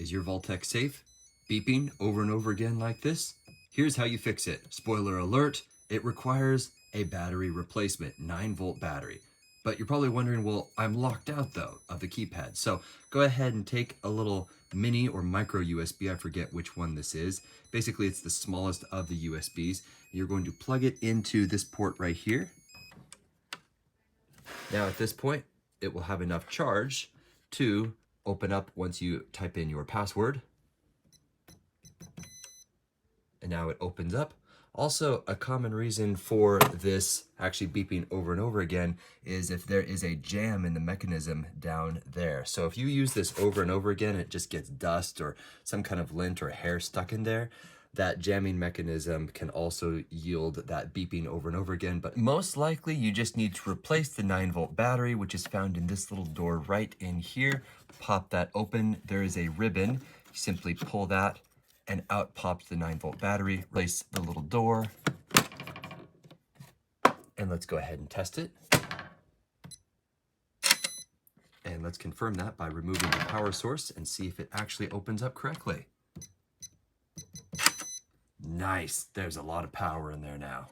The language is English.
Is your Voltec safe? Beeping over and over again like this? Here's how you fix it. Spoiler alert, it requires a battery replacement, 9-volt battery. But you're probably wondering, well, I'm locked out though of the keypad. So go ahead and take a little mini or micro USB, I forget which one this is. Basically, it's the smallest of the USBs. You're going to plug it into this port right here. Now at this point, it will have enough charge to open up once you type in your password. And now it opens up. Also, a common reason for this actually beeping over and over again is if there is a jam in the mechanism down there. So if you use this over and over again, it just gets dust or some kind of lint or hair stuck in there. That jamming mechanism can also yield that beeping over and over again. But most likely you just need to replace the 9-volt battery, which is found in this little door right in here. Pop that open. There is a ribbon. You simply pull that and out pops the 9-volt battery. Replace the little door. And let's go ahead and test it. And let's confirm that by removing the power source and see if it actually opens up correctly. Nice, there's a lot of power in there now.